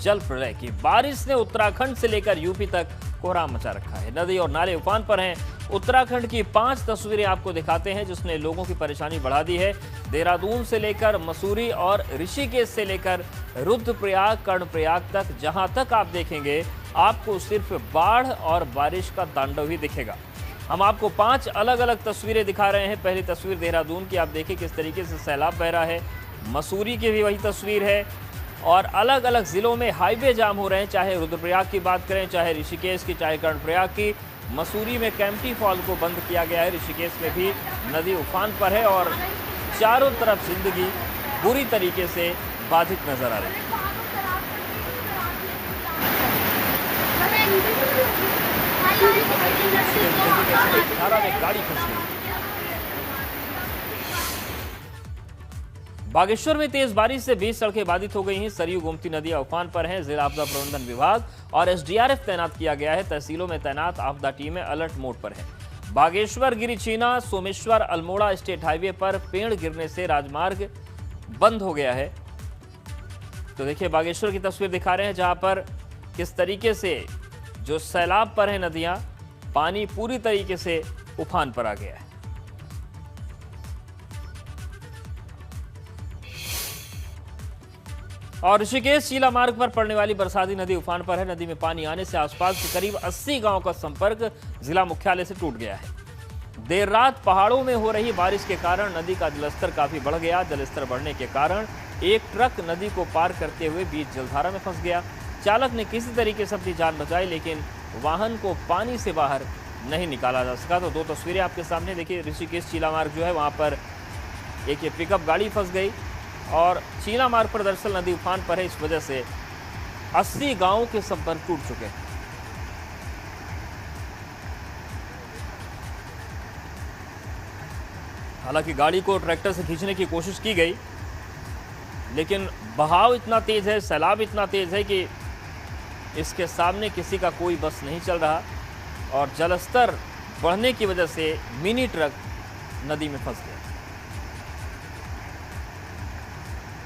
जल प्रलय की। बारिश ने उत्तराखंड से लेकर यूपी तक कोहराम मचा रखा है। नदी और नाले उफान पर हैं। उत्तराखंड की 5 तस्वीरें आपको दिखाते हैं जिसने लोगों की परेशानी बढ़ा दी है। देहरादून से लेकर मसूरी और ऋषिकेश से लेकर रुद्रप्रयाग कर्णप्रयाग तक जहां तक आप देखेंगे आपको सिर्फ बाढ़ और बारिश का तांडव ही दिखेगा। हम आपको 5 अलग अलग तस्वीरें दिखा रहे हैं। पहली तस्वीर देहरादून की, आप देखिए किस तरीके से सैलाब बह रहा है। मसूरी की भी वही तस्वीर है और अलग अलग जिलों में हाईवे जाम हो रहे हैं, चाहे रुद्रप्रयाग की बात करें, चाहे ऋषिकेश की, चाहे कर्णप्रयाग की। मसूरी में कैंपटी फॉल को बंद किया गया है। ऋषिकेश में भी नदी उफान पर है और चारों तरफ जिंदगी बुरी तरीके से बाधित नजर आ रही है। धारा में गाड़ी फंस गई। बागेश्वर में तेज बारिश से 20 सड़कें बाधित हो गई हैं। सरयू गोमती नदियां उफान पर हैं। जिला आपदा प्रबंधन विभाग और एसडीआरएफ तैनात किया गया है। तहसीलों में तैनात आपदा टीमें अलर्ट मोड पर है। बागेश्वर गिरिचीना सोमेश्वर अल्मोड़ा स्टेट हाईवे पर पेड़ गिरने से राजमार्ग बंद हो गया है। तो देखिए बागेश्वर की तस्वीर दिखा रहे हैं जहां पर किस तरीके से जो सैलाब पर है नदियां, पानी पूरी तरीके से उफान पर आ गया है। और ऋषिकेश शीला मार्ग पर पड़ने वाली बरसाती नदी उफान पर है। नदी में पानी आने से आसपास के करीब 80 गांवों का संपर्क जिला मुख्यालय से टूट गया है। देर रात पहाड़ों में हो रही बारिश के कारण नदी का जलस्तर काफी बढ़ गया। जलस्तर बढ़ने के कारण एक ट्रक नदी को पार करते हुए बीच जलधारा में फंस गया। चालक ने किसी तरीके से अपनी जान बचाई, लेकिन वाहन को पानी से बाहर नहीं निकाला जा सका। तो 2 तस्वीरें आपके सामने देखिए। ऋषिकेश शीला मार्ग जो है वहां पर एक ये पिकअप गाड़ी फंस गई और शीला मार्ग पर दरअसल नदी उफान पर है। इस वजह से 80 गांवों के संपर्क टूट चुके हैं। हालांकि गाड़ी को ट्रैक्टर से खींचने की कोशिश की गई, लेकिन बहाव इतना तेज है, सैलाब इतना तेज है कि इसके सामने किसी का कोई बस नहीं चल रहा और जलस्तर बढ़ने की वजह से मिनी ट्रक नदी में फंस गया।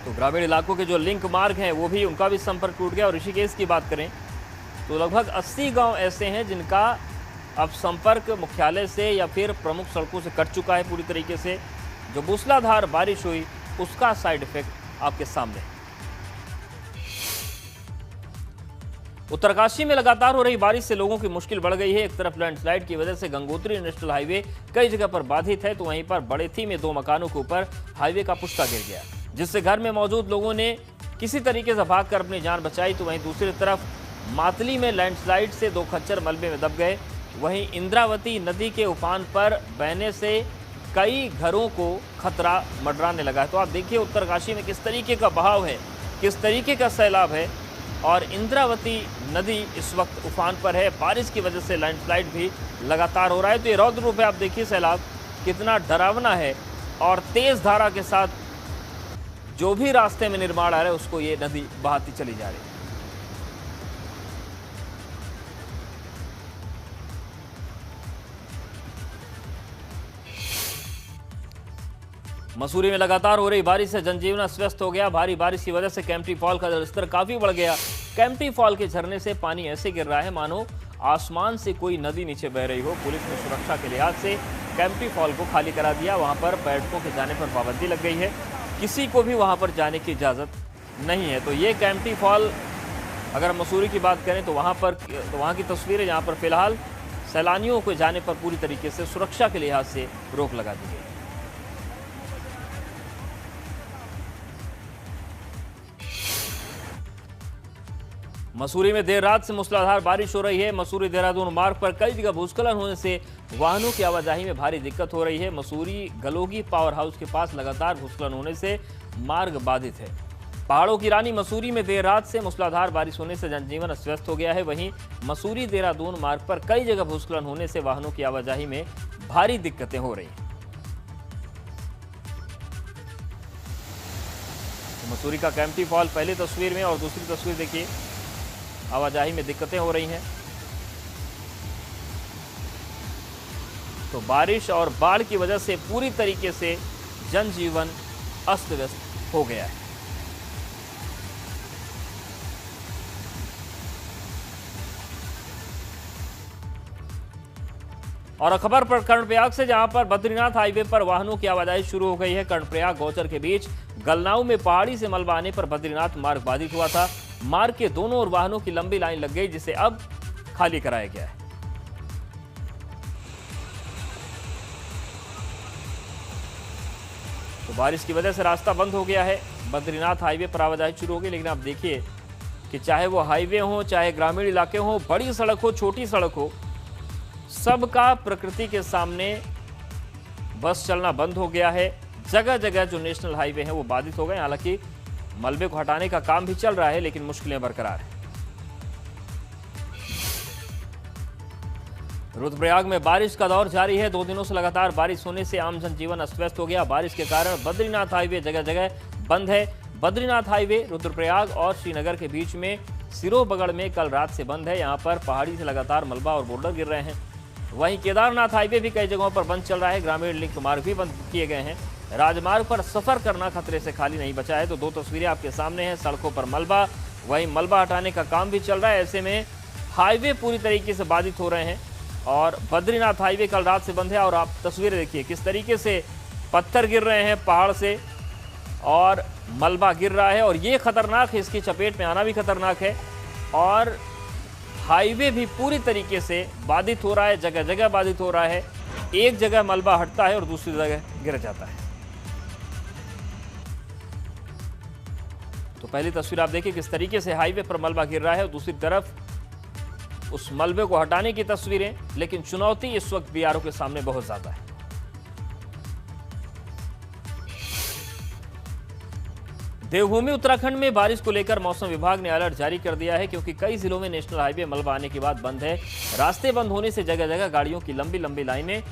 तो ग्रामीण इलाकों के जो लिंक मार्ग हैं वो भी, उनका भी संपर्क टूट गया। और ऋषिकेश की बात करें तो लगभग 80 गांव ऐसे हैं जिनका अब संपर्क मुख्यालय से या फिर प्रमुख सड़कों से कट चुका है पूरी तरीके से। जो मूसलाधार बारिश हुई उसका साइड इफेक्ट आपके सामने। उत्तरकाशी में लगातार हो रही बारिश से लोगों की मुश्किल बढ़ गई है। एक तरफ लैंडस्लाइड की वजह से गंगोत्री नेशनल हाईवे कई जगह पर बाधित है, तो वहीं पर बड़ेथी में 2 मकानों के ऊपर हाईवे का पुश्ता गिर गया, जिससे घर में मौजूद लोगों ने किसी तरीके से भागकर अपनी जान बचाई। तो वहीं दूसरी तरफ मातली में लैंडस्लाइड से 2 खच्चर मलबे में दब गए। वहीं इंद्रावती नदी के उफान पर बहने से कई घरों को खतरा मंडराने लगा है। तो आप देखिए उत्तरकाशी में किस तरीके का बहाव है, किस तरीके का सैलाब है और इंद्रावती नदी इस वक्त उफान पर है। बारिश की वजह से लैंडस्लाइड भी लगातार हो रहा है। तो ये रौद्र रूप है, आप देखिए सैलाब कितना डरावना है और तेज धारा के साथ जो भी रास्ते में निर्माण आ रहा है उसको ये नदी बहाती चली जा रही है। मसूरी में लगातार हो रही बारिश से जनजीवन अस्त हो गया। भारी बारिश की वजह से कैंपटी फॉल का जलस्तर काफी बढ़ गया। कैंपटी फॉल के झरने से पानी ऐसे गिर रहा है मानो आसमान से कोई नदी नीचे बह रही हो। पुलिस ने सुरक्षा के लिहाज से कैंपटी फॉल को खाली करा दिया। वहां पर पर्यटकों के जाने पर पाबंदी लग गई है, किसी को भी वहां पर जाने की इजाजत नहीं है। तो ये कैंपटी फॉल, अगर मसूरी की बात करें तो वहां की तस्वीरें, जहां पर फिलहाल सैलानियों को जाने पर पूरी तरीके से सुरक्षा के लिहाज से रोक लगा दी गई। मसूरी में देर रात से मूसलाधार बारिश हो रही है। मसूरी देहरादून मार्ग पर कई जगह भूस्खलन होने से वाहनों की आवाजाही में भारी दिक्कत हो रही है। मसूरी गलोगी पावर हाउस के पास लगातार भूस्खलन होने से मार्ग बाधित है। पहाड़ों की रानी मसूरी में देर रात से मूसलाधार बारिश होने से जनजीवन अस्त हो गया है। वहीं मसूरी देहरादून मार्ग पर कई जगह भूस्खलन होने से वाहनों की आवाजाही में भारी दिक्कतें हो रही हैं। मसूरी का कैंपटी फॉल पहली तस्वीर में और दूसरी तस्वीर देखिए, आवाजाही में दिक्कतें हो रही हैं। तो बारिश और बाढ़ की वजह से पूरी तरीके से जनजीवन अस्त व्यस्त हो गया है। और खबर पर कर्णप्रयाग से, जहां पर बद्रीनाथ हाईवे पर वाहनों की आवाजाही शुरू हो गई है। कर्णप्रयाग गौचर के बीच गलनाऊ में पहाड़ी से मलबा आने पर बद्रीनाथ मार्ग बाधित हुआ था। मार्ग के दोनों ओर वाहनों की लंबी लाइन लग गई, जिसे अब खाली कराया गया है। तो बारिश की वजह से रास्ता बंद हो गया है। बद्रीनाथ हाईवे पर आवाजाही शुरू हो गई, लेकिन आप देखिए कि चाहे वो हाईवे हो, चाहे ग्रामीण इलाके हो, बड़ी सड़क हो, छोटी सड़क हो, सबका प्रकृति के सामने बस चलना बंद हो गया है। जगह जगह जो नेशनल हाईवे हैं वो बाधित हो गए। हालांकि मलबे को हटाने का काम भी चल रहा है, लेकिन मुश्किलें बरकरार हैं। रुद्रप्रयाग में बारिश का दौर जारी है। 2 दिनों से लगातार बारिश होने से आम जनजीवन अस्त व्यस्त हो गया। बारिश के कारण बद्रीनाथ हाईवे जगह जगह बंद है। बद्रीनाथ हाईवे रुद्रप्रयाग और श्रीनगर के बीच में सिरोबगढ़ में कल रात से बंद है। यहां पर पहाड़ी से लगातार मलबा और बोल्डर गिर रहे हैं। वहीं केदारनाथ हाईवे भी कई जगहों पर बंद चल रहा है। ग्रामीण लिंक मार्ग भी बंद किए गए हैं। राजमार्ग पर सफर करना खतरे से खाली नहीं बचा है। तो 2 तस्वीरें आपके सामने हैं। सड़कों पर मलबा, वहीं मलबा हटाने का काम भी चल रहा है। ऐसे में हाईवे पूरी तरीके से बाधित हो रहे हैं और बद्रीनाथ हाईवे कल रात से बंद है। और आप तस्वीरें देखिए किस तरीके से पत्थर गिर रहे हैं पहाड़ से और मलबा गिर रहा है, और ये खतरनाक है, इसकी चपेट में आना भी खतरनाक है। और हाईवे भी पूरी तरीके से बाधित हो रहा है, जगह जगह बाधित हो रहा है। एक जगह मलबा हटता है और दूसरी जगह गिर जाता है। तो पहली तस्वीर आप देखिए किस तरीके से हाईवे पर मलबा गिर रहा है और दूसरी तरफ उस मलबे को हटाने की तस्वीरें। लेकिन चुनौती इस वक्त बीआरओ के सामने बहुत ज्यादा है। देवभूमि उत्तराखंड में बारिश को लेकर मौसम विभाग ने अलर्ट जारी कर दिया है, क्योंकि कई जिलों में नेशनल हाईवे मलबा आने के बाद बंद है। रास्ते बंद होने से जगह जगह गाड़ियों की लंबी लंबी लाइनें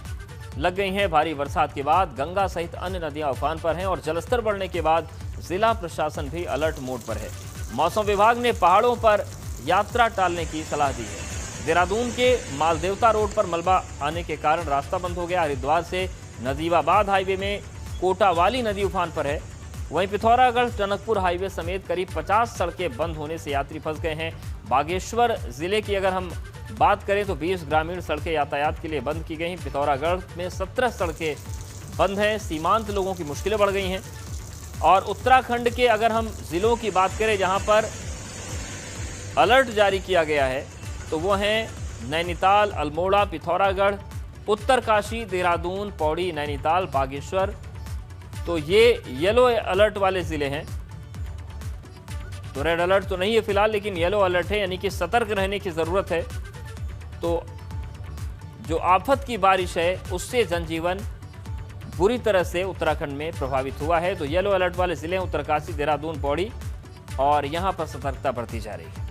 लग गई हैं। भारी बरसात के बाद गंगा सहित अन्य नदियां उफान पर हैं और जलस्तर बढ़ने के बाद जिला प्रशासन भी अलर्ट मोड पर है। मौसम विभाग ने पहाड़ों पर यात्रा टालने की सलाह दी है। देहरादून के मालदेवता रोड पर मलबा आने के कारण रास्ता बंद हो गया। हरिद्वार से नजीबाबाद हाईवे में कोटावाली नदी उफान पर है। वहीं पिथौरागढ़ टनकपुर हाईवे समेत करीब 50 सड़कें बंद होने से यात्री फंस गए हैं। बागेश्वर जिले की अगर हम बात करें तो 20 ग्रामीण सड़कें यातायात के लिए बंद की गई। पिथौरागढ़ में 17 सड़कें बंद हैं। सीमांत लोगों की मुश्किलें बढ़ गई हैं। और उत्तराखंड के अगर हम जिलों की बात करें जहां पर अलर्ट जारी किया गया है, तो वो हैं नैनीताल, अल्मोड़ा, पिथौरागढ़, उत्तरकाशी, देहरादून, पौड़ी, नैनीताल, बागेश्वर। तो ये येलो अलर्ट वाले जिले हैं। तो रेड अलर्ट तो नहीं है फिलहाल, लेकिन येलो अलर्ट है, यानी कि सतर्क रहने की जरूरत है। तो जो आफत की बारिश है उससे जनजीवन बुरी तरह से उत्तराखंड में प्रभावित हुआ है। तो येलो अलर्ट वाले जिले हैं उत्तरकाशी, देहरादून, पौड़ी, और यहां पर सतर्कता बरती जा रही है।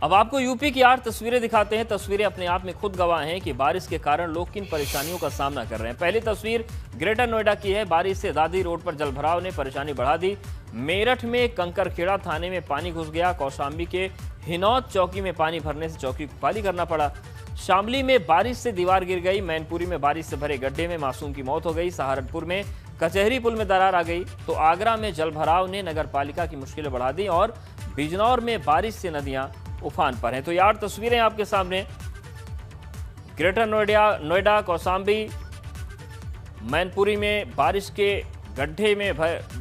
अब आपको यूपी की 8 तस्वीरें दिखाते हैं। तस्वीरें अपने आप में खुद गवाह हैं कि बारिश के कारण लोग किन परेशानियों का सामना कर रहे हैं। पहली तस्वीर ग्रेटर नोएडा की है। बारिश से दादी रोड पर जलभराव ने परेशानी बढ़ा दी। मेरठ में कंकरखेड़ा थाने में पानी घुस गया। कौशाम्बी के हिनौत चौकी में पानी भरने से चौकी को खाली करना पड़ा। शामली में बारिश से दीवार गिर गई। मैनपुरी में बारिश से भरे गड्ढे में मासूम की मौत हो गई। सहारनपुर में कचहरी पुल में दरार आ गई। तो आगरा में जलभराव ने नगर पालिका की मुश्किलें बढ़ा दी। और बिजनौर में बारिश से नदियां उफान पर हैं। तो ये 8 तस्वीरें आपके सामने। ग्रेटर नोएडा, कौशाम्बी, मैनपुरी में बारिश के गड्ढे में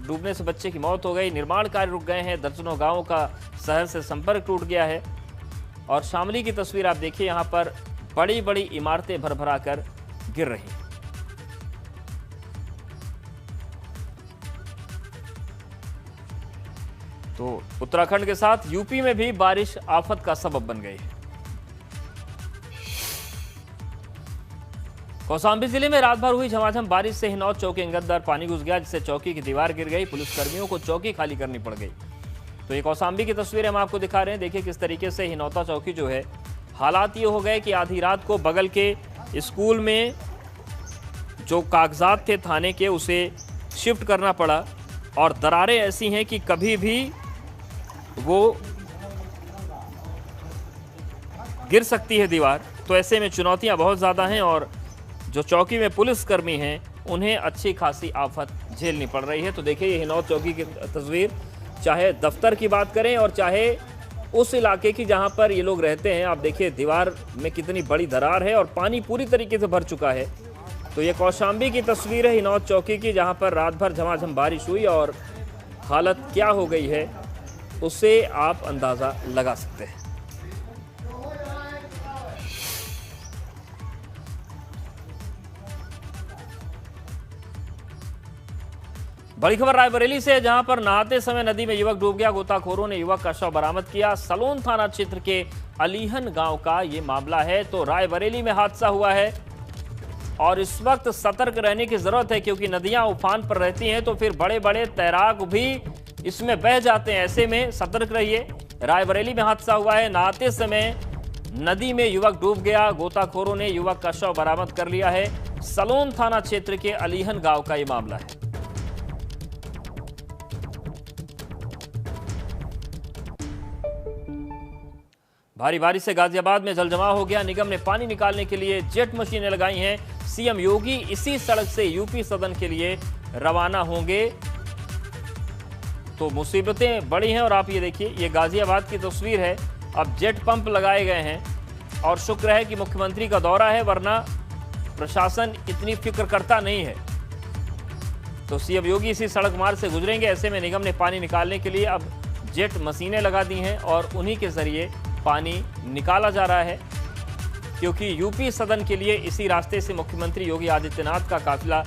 डूबने से बच्चे की मौत हो गई। निर्माण कार्य रुक गए हैं। दर्जनों गांवों का शहर से संपर्क टूट गया है। और शामली की तस्वीर आप देखिए, यहां पर बड़ी बड़ी इमारतें भरभरा कर गिर रही हैं। तो उत्तराखंड के साथ यूपी में भी बारिश आफत का सबब बन गई है। कौशाम्बी जिले में रात भर हुई झमाझम बारिश से हिनौत चौकी अंदर पानी घुस गया, जिससे चौकी की दीवार गिर गई। पुलिसकर्मियों को चौकी खाली करनी पड़ गई। तो ये कौशाम्बी की तस्वीरें हम आपको दिखा रहे हैं। देखिए किस तरीके से हिनौता चौकी जो है, हालात ये हो गए कि आधी रात को बगल के स्कूल में जो कागजात थे थाने के, उसे शिफ्ट करना पड़ा। और दरारें ऐसी हैं कि कभी भी वो गिर सकती है दीवार। तो ऐसे में चुनौतियां बहुत ज़्यादा हैं और जो चौकी में पुलिसकर्मी हैं उन्हें अच्छी खासी आफत झेलनी पड़ रही है। तो देखिए ये हिनौत चौकी की तस्वीर, चाहे दफ्तर की बात करें और चाहे उस इलाके की जहां पर ये लोग रहते हैं। आप देखिए दीवार में कितनी बड़ी दरार है और पानी पूरी तरीके से भर चुका है। तो ये कौशाम्बी की तस्वीर है हिनौत चौकी की, जहां पर रात भर झमाझम बारिश हुई और हालत क्या हो गई है उससे आप अंदाज़ा लगा सकते हैं। बड़ी खबर रायबरेली से, जहां पर नहाते समय नदी में युवक डूब गया। गोताखोरों ने युवक का शव बरामद किया। सलोन थाना क्षेत्र के अलीहन गांव का ये मामला है। तो रायबरेली में हादसा हुआ है और इस वक्त सतर्क रहने की जरूरत है, क्योंकि नदियां उफान पर रहती हैं तो फिर बड़े बड़े तैराक भी इसमें बह जाते हैं। ऐसे में सतर्क रहिए। रायबरेली में हादसा हुआ है। नहाते समय नदी में युवक डूब गया। गोताखोरों ने युवक का शव बरामद कर लिया है। सलोन थाना क्षेत्र के अलीहन गांव का यह मामला है। भारी बारिश से गाजियाबाद में जलजमाव हो गया। निगम ने पानी निकालने के लिए जेट मशीनें लगाई हैं। सीएम योगी इसी सड़क से यूपी सदन के लिए रवाना होंगे। तो मुसीबतें बड़ी हैं। और आप ये देखिए, ये गाजियाबाद की तस्वीर है। अब जेट पंप लगाए गए हैं और शुक्र है कि मुख्यमंत्री का दौरा है, वरना प्रशासन इतनी फिक्र करता नहीं है। तो सीएम योगी इसी सड़क मार्ग से गुजरेंगे। ऐसे में निगम ने पानी निकालने के लिए अब जेट मशीनें लगा दी हैं और उन्हीं के जरिए पानी निकाला जा रहा है, क्योंकि यूपी सदन के लिए इसी रास्ते से मुख्यमंत्री योगी आदित्यनाथ का काफिला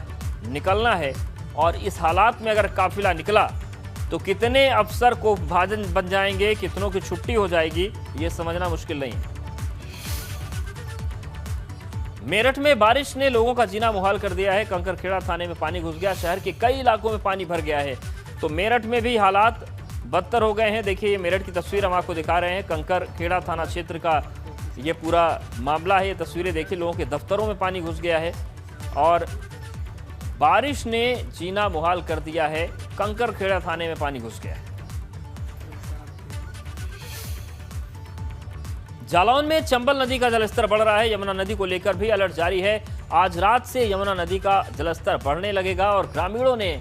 निकलना है। और इस हालात में अगर काफिला निकला तो कितने अफसर को भाजन बन जाएंगे, कितनों की छुट्टी हो जाएगी, ये समझना मुश्किल नहीं है। मेरठ में बारिश ने लोगों का जीना मुहाल कर दिया है। कंकरखेड़ा थाने में पानी घुस गया। शहर के कई इलाकों में पानी भर गया है। तो मेरठ में भी हालात बदतर हो गए हैं। देखिए, ये मेरठ की तस्वीर हम आपको दिखा रहे हैं। कंकरखेड़ा थाना क्षेत्र का ये पूरा मामला है। ये तस्वीरें देखिए, लोगों के दफ्तरों में पानी घुस गया है और बारिश ने जीना मुहाल कर दिया है। कंकरखेड़ा थाने में पानी घुस गया है। जालौन में चंबल नदी का जलस्तर बढ़ रहा है। यमुना नदी को लेकर भी अलर्ट जारी है। आज रात से यमुना नदी का जलस्तर बढ़ने लगेगा और ग्रामीणों ने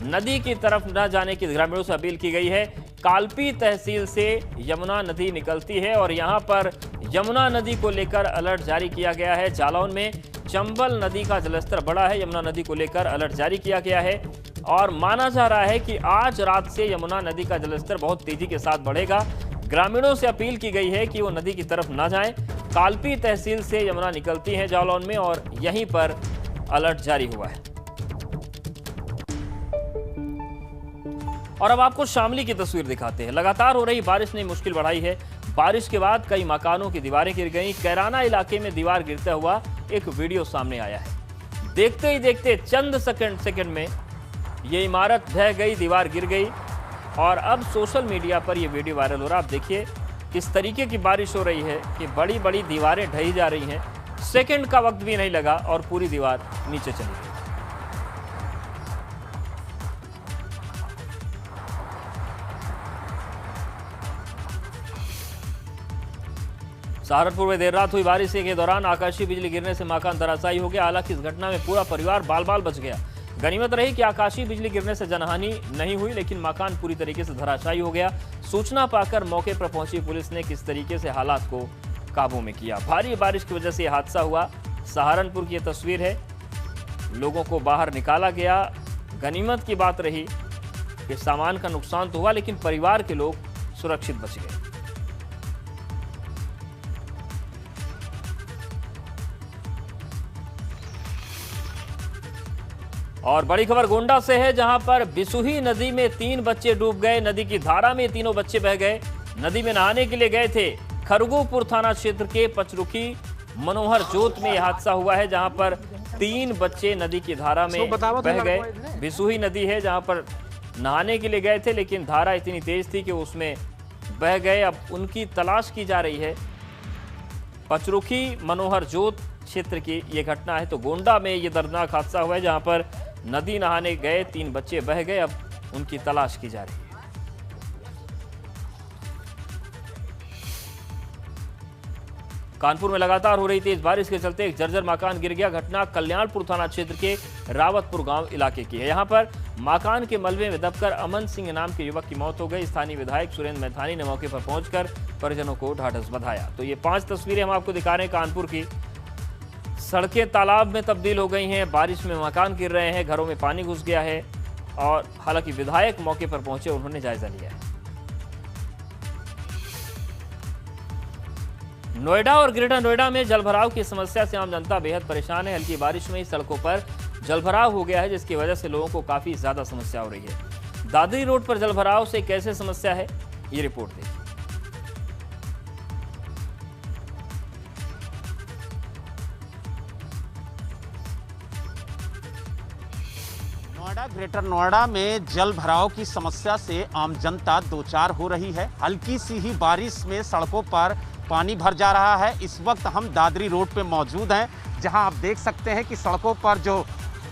नदी की तरफ न जाने की ग्रामीणों से अपील की गई है। कालपी तहसील से यमुना नदी निकलती है और यहां पर यमुना नदी को लेकर अलर्ट जारी किया गया है। जालौन में चंबल नदी का जलस्तर बढ़ा है। यमुना नदी को लेकर अलर्ट जारी किया गया है और माना जा रहा है कि आज रात से यमुना नदी का जलस्तर बहुत तेजी के साथ बढ़ेगा। ग्रामीणों से अपील की गई है कि वो नदी की तरफ ना जाएं। कालपी तहसील से यमुना निकलती है जालौन में और यहीं पर अलर्ट जारी हुआ है। और अब आपको शामली की तस्वीर दिखाते हैं। लगातार हो रही बारिश ने मुश्किल बढ़ाई है। बारिश के बाद कई मकानों की दीवारें गिर गईं। कैराना इलाके में दीवार गिरता हुआ एक वीडियो सामने आया है। देखते ही देखते चंद सेकंड में ये इमारत ढह गई, दीवार गिर गई और अब सोशल मीडिया पर यह वीडियो वायरल हो रहा है। आप देखिए किस तरीके की बारिश हो रही है कि बड़ी बड़ी दीवारें ढही जा रही हैं। सेकंड का वक्त भी नहीं लगा और पूरी दीवार नीचे चली गई। सहारनपुर में देर रात हुई बारिश के दौरान आकाशीय बिजली गिरने से मकान धराशायी हो गया। हालांकि इस घटना में पूरा परिवार बाल बाल बच गया। गनीमत रही कि आकाशीय बिजली गिरने से जनहानि नहीं हुई, लेकिन मकान पूरी तरीके से धराशायी हो गया। सूचना पाकर मौके पर पहुंची पुलिस ने किस तरीके से हालात को काबू में किया। भारी बारिश की वजह से यह हादसा हुआ। सहारनपुर की यह तस्वीर है। लोगों को बाहर निकाला गया। गनीमत की बात रही कि सामान का नुकसान तो हुआ, लेकिन परिवार के लोग सुरक्षित बच गए। और बड़ी खबर गोंडा से है, जहां पर बिसुही नदी में 3 बच्चे डूब गए। नदी की धारा में तीनों बच्चे बह गए। नदी में नहाने के लिए गए थे। खरगोपुर थाना क्षेत्र के पचरुखी मनोहर जोत में यह हादसा हुआ है, जहां पर 3 बच्चे नदी की धारा में बह गए। बिसुही नदी है जहां पर नहाने के लिए गए थे, लेकिन धारा इतनी तेज थी कि उसमें बह गए। अब उनकी तलाश की जा रही है। पचरुखी मनोहर जोत क्षेत्र की यह घटना है। तो गोंडा में यह दर्दनाक हादसा हुआ है, जहां पर नदी नहाने गए 3 बच्चे बह गए। अब उनकी तलाश की जा रही है। कानपुर में लगातार हो रही तेज बारिश के चलते एक जर्जर मकान गिर गया। घटना कल्याणपुर थाना क्षेत्र के रावतपुर गांव इलाके की है। यहां पर मकान के मलबे में दबकर अमन सिंह नाम के युवक की मौत हो गई। स्थानीय विधायक सुरेंद्र मैथानी ने मौके पर पहुंचकर परिजनों को ढाढ़स बंधाया। तो ये 5 तस्वीरें हम आपको दिखा रहे हैं कानपुर की। सड़कें तालाब में तब्दील हो गई हैं, बारिश में मकान गिर रहे हैं, घरों में पानी घुस गया है और हालांकि विधायक मौके पर पहुंचे, उन्होंने जायजा लिया है। नोएडा और ग्रेटर नोएडा में जलभराव की समस्या से आम जनता बेहद परेशान है। हल्की बारिश में ही सड़कों पर जलभराव हो गया है, जिसकी वजह से लोगों को काफी ज्यादा समस्या हो रही है। दादरी रोड पर जलभराव से कैसे समस्या है, ये रिपोर्ट देखिए। नोएडा ग्रेटर नोएडा में जल भराव की समस्या से आम जनता दो चार हो रही है। हल्की सी ही बारिश में सड़कों पर पानी भर जा रहा है। इस वक्त हम दादरी रोड पे मौजूद हैं, जहां आप देख सकते हैं कि सड़कों पर जो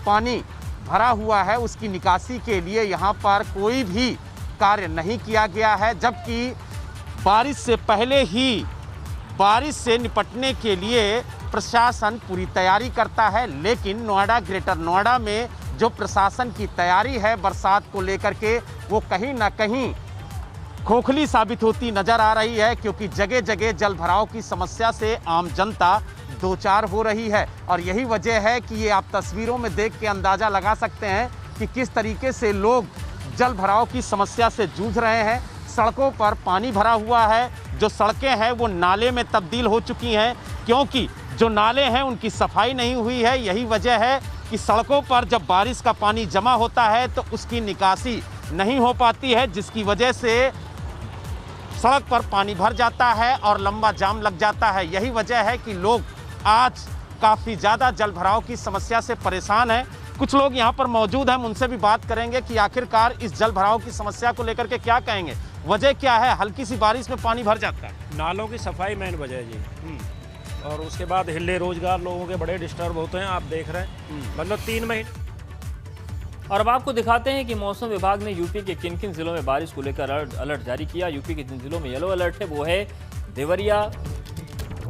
पानी भरा हुआ है उसकी निकासी के लिए यहां पर कोई भी कार्य नहीं किया गया है, जबकि बारिश से पहले ही बारिश से निपटने के लिए प्रशासन पूरी तैयारी करता है। लेकिन नोएडा ग्रेटर नोएडा में जो प्रशासन की तैयारी है बरसात को लेकर के, वो कहीं ना कहीं खोखली साबित होती नजर आ रही है, क्योंकि जगह जगह जल भराव की समस्या से आम जनता दो चार हो रही है। और यही वजह है कि ये आप तस्वीरों में देख के अंदाज़ा लगा सकते हैं कि किस तरीके से लोग जल भराव की समस्या से जूझ रहे हैं। सड़कों पर पानी भरा हुआ है, जो सड़कें हैं वो नाले में तब्दील हो चुकी हैं, क्योंकि जो नाले हैं उनकी सफाई नहीं हुई है। यही वजह है कि सड़कों पर जब बारिश का पानी जमा होता है तो उसकी निकासी नहीं हो पाती है, जिसकी वजह से सड़क पर पानी भर जाता है और लंबा जाम लग जाता है। यही वजह है कि लोग आज काफ़ी ज़्यादा जल भराव की समस्या से परेशान हैं। कुछ लोग यहाँ पर मौजूद हैं, उनसे भी बात करेंगे कि आखिरकार इस जल भराव की समस्या को लेकर के क्या कहेंगे, वजह क्या है। हल्की सी बारिश में पानी भर जाता है। नालों की सफाई मेन वजह है जी। और उसके बाद हिले रोजगार लोगों के बड़े डिस्टर्ब होते हैं, आप देख रहे हैं। मतलब 3 महीने। और अब आपको दिखाते हैं कि मौसम विभाग ने यूपी के किन किन जिलों में बारिश को लेकर अलर्ट जारी किया। यूपी के जिन जिलों में येलो अलर्ट है वो है देवरिया,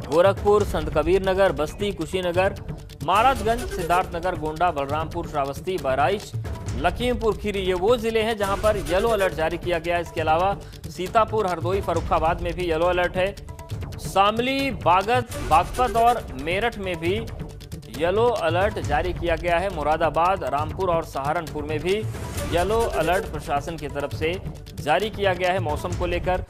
गोरखपुर, संत कबीर नगर, बस्ती, कुशीनगर, महाराजगंज, सिद्धार्थनगर, गोंडा, बलरामपुर, श्रावस्ती, बहराइच, लखीमपुर खीरी। ये वो जिले हैं जहां पर येलो अलर्ट जारी किया गया है। इसके अलावा सीतापुर, हरदोई, फर्रुखाबाद में भी येलो अलर्ट है। शामली, बागपत और मेरठ में भी येलो अलर्ट जारी किया गया है। मुरादाबाद, रामपुर और सहारनपुर में भी येलो अलर्ट प्रशासन की तरफ से जारी किया गया है मौसम को लेकर।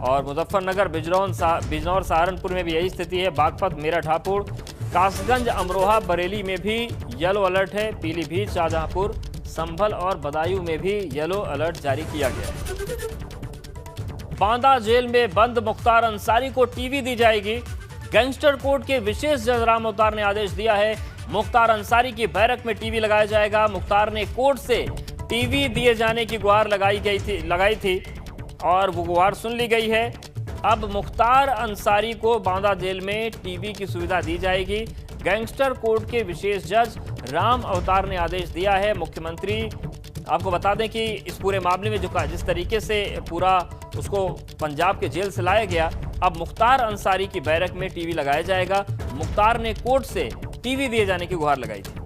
और मुजफ्फरनगर, बिजनौर, सहारनपुर में भी यही स्थिति है। बागपत, मेरठ, हापुड़, कासगंज, अमरोहा, बरेली में भी येलो अलर्ट है। पीलीभीत, शाहजहांपुर, संभल और बदायूं में भी येलो अलर्ट जारी किया गया है। बांदा जेल में बंद मुख्तार अंसारी को टीवी दी जाएगी। गैंगस्टर कोर्ट के विशेष जज राम अवतार ने आदेश दिया है, मुख्तार अंसारी की बैरक में टीवी लगाया जाएगा। मुख्तार ने कोर्ट से टीवी दिए जाने की गुहार लगाई थी और वो गुहार सुन ली गई है। अब मुख्तार अंसारी को बांदा जेल में टीवी की सुविधा दी जाएगी। गैंगस्टर कोर्ट के विशेष जज राम अवतार ने आदेश दिया है। मुख्यमंत्री, आपको बता दें कि इस पूरे मामले में जिस तरीके से पूरा उसको पंजाब के जेल से लाया गया, अब मुख्तार अंसारी की बैरक में टीवी लगाया जाएगा। मुख्तार ने कोर्ट से टीवी दिए जाने की गुहार लगाई थी।